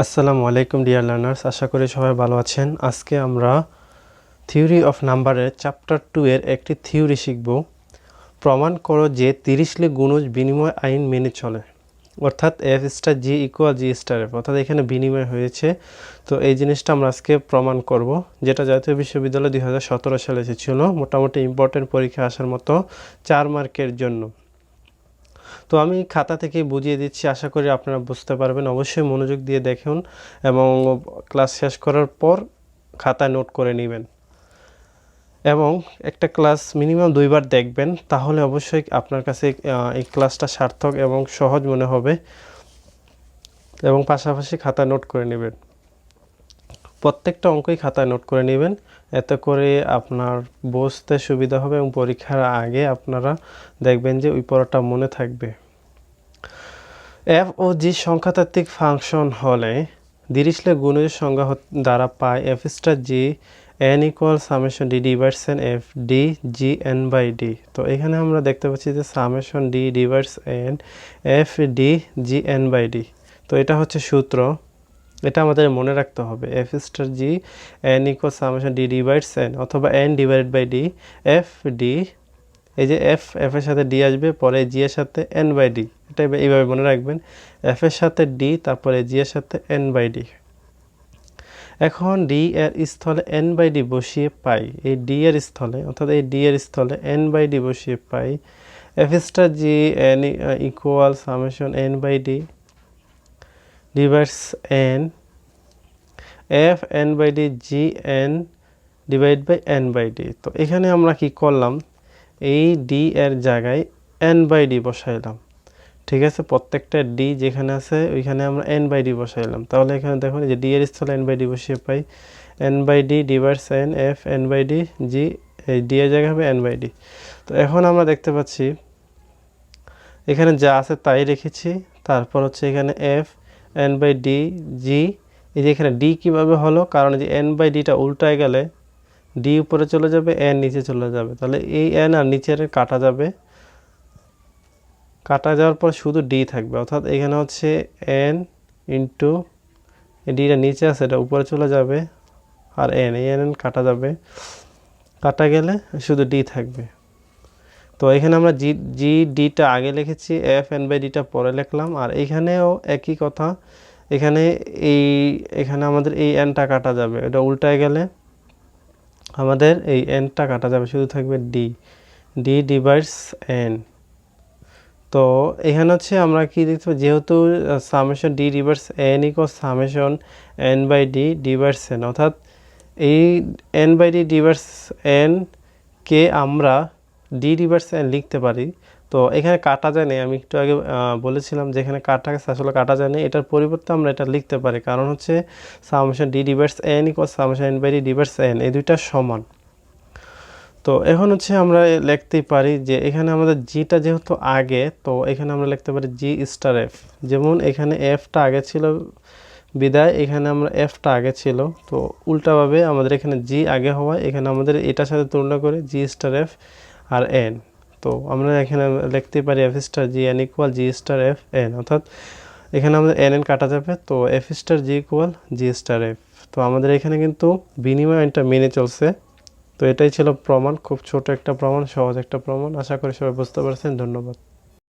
আসসালামু আলাইকুম dear learners, আশা করি সবাই ভালো আছেন। আজকে আমরা থিওরি অফ নাম্বারের চ্যাপ্টার 2 এর একটি থিওরি শিখব। প্রমাণ করো যে 30 গুণজ বিনিময় আইন মেনে চলে, অর্থাৎ এফ স্টার জি ইকুয়াল জি স্টার এফ, অর্থাৎ এখানে বিনিময় হয়েছে। তো এই জিনিসটা আমরা আজকে প্রমাণ করব, যেটা জাতীয় বিশ্ববিদ্যালয় 2017 সালে এসেছিল, মোটামুটি ইম্পর্টেন্ট পরীক্ষা আসার মতো 4 মার্কের জন্য। তো আমি খাতা থেকে বুঝিয়ে দিচ্ছি, আশা করি আপনারা বুঝতে পারবেন। অবশ্যই মনোযোগ দিয়ে দেখুন এবং ক্লাস শেষ করার পর খাতায় নোট করে নেবেন এবং একটা ক্লাস মিনিমাম 2বার দেখবেন, তাহলে অবশ্যই আপনার কাছে এই ক্লাসটা সার্থক এবং সহজ মনে হবে। এবং পাশাপাশি খাতায় নোট করে নেবেন, প্রত্যেকটা অঙ্কই খাতায় নোট করে নেবেন, এতে করে আপনার বুঝতে সুবিধা হবে এবং পরীক্ষার আগে আপনারা দেখবেন যে ওই পড়াটা মনে থাকবে। এফ ও জি সংখ্যাতাত্ত্বিক ফাংশন হলে দিরিশলে গুণজের সংজ্ঞা দ্বারা পায় f star g n equal summation D divides n f d g n by d. তো এখানে আমরা দেখতে পাচ্ছি যে summation D divides n f d g n by d. তো এটা হচ্ছে সূত্র, এটা আমাদের মনে রাখতে হবে। F star g n equal summation D divides n অথবা n divided by d f d, এই যে এফ এর সাথে ডি আসবে, পরে জি এর সাথে এন বাই ডি, এটা এইভাবে মনে রাখবেন। এফ এর সাথে ডি, তারপরে জি এর সাথে এন বাই ডি। এখন ডি এর স্থলে এন বাই ডি বসিয়ে পাই, এই ডি এর স্থলে, অর্থাৎ এই ডি এর স্থলে এন বাই ডি বসিয়ে পাই f star g n equal summation N by D divides n f N by D g n divide by n by d. তো এখানে আমরা কি করলাম, এই ডি এর জায়গায় এন বাই ডি বসাইলাম, ঠিক আছে। প্রত্যেকটা ডি যেখানে আছে ওইখানে আমরা এন বাই ডি বসাইলাম। তাহলে এখানে দেখুন যে ডি এর স্থলে এন বাই ডি বসিয়ে পাই n by D divides n f N by D G, এই ডি এর জায়গা হবে এন বাই ডি। তো এখন আমরা দেখতে পাচ্ছি এখানে যা আছে তাই রেখেছি, তারপর হচ্ছে এখানে F N by D G. এই যে এখানে ডি কীভাবে হলো, কারণ যে এন বাই ডিটা উল্টায় গেলে ডি উপরে চলে যাবে, এন নিচে চলে যাবে, তাহলে এই এন আর নিচের কাটা যাবে, কাটা যাওয়ার পর শুধু ডি থাকবে, অর্থাৎ এখানে হচ্ছে এন ইন্টু ডিটা নিচে আছে, এটা উপরে চলে যাবে, আর এন, এই এন কাটা যাবে, কাটা গেলে শুধু ডি থাকবে। তো এখানে আমরা জি জি ডিটা আগে লিখেছি, এফ এন বাই ডিটা পরে লিখলাম। আর এখানেও একই কথা, এখানে এখানে আমাদের এই এনটা কাটা যাবে, এটা উল্টায় গেলে আমাদের এই এনটা কাটা যাবে, শুধু থাকবে ডি, ডি ডিভাইডস এন। তো এখানে হচ্ছে আমরা কি দেখতে পাই, যেহেতু summation D divides N equal summation N by D divides N, অর্থাৎ এই N by D divides N কে আমরা ডি ডিভাইডস এন লিখতে পারি। তো এখানে কাটা যায় না, আমি একটু আগে বলেছিলাম যে এখানে কাটা গেছে, আসলে কাটা যায় না, এটার পরিবর্তে আমরা এটা লিখতে পারি, কারণ হচ্ছে summation D divides N equal summation N by D divides N, এই দুইটা সমান। তো এখন হচ্ছে আমরা লিখতেই পারি যে এখানে আমাদের জিটা যেহেতু আগে, তো এখানে আমরা লিখতে পারি জি স্টার এফ। যেমন এখানে এফটা আগে ছিল বিদায় এখানে আমরা এফটা আগে ছিল, তো উল্টাভাবে আমাদের এখানে জি আগে হওয়ায় এখানে আমাদের এটার সাথে তুলনা করে জি স্টার এফ আর এন। তো আমরা এখানে লিখতে পারি F star g n equal জি স্টার এফ এন, অর্থাৎ এখানে আমাদের এন এন কাটা যাবে, তো এফ স্টার জি ইকুয়াল জি স্টার এফ। তো আমাদের এখানে কিন্তু বিনিময় আইনটা মেনে চলছে। তো এটাই ছিল প্রমাণ, খুব ছোট একটা প্রমাণ, সহজ একটা প্রমাণ। আশা করি সবাই বুঝতে পারছেন। ধন্যবাদ।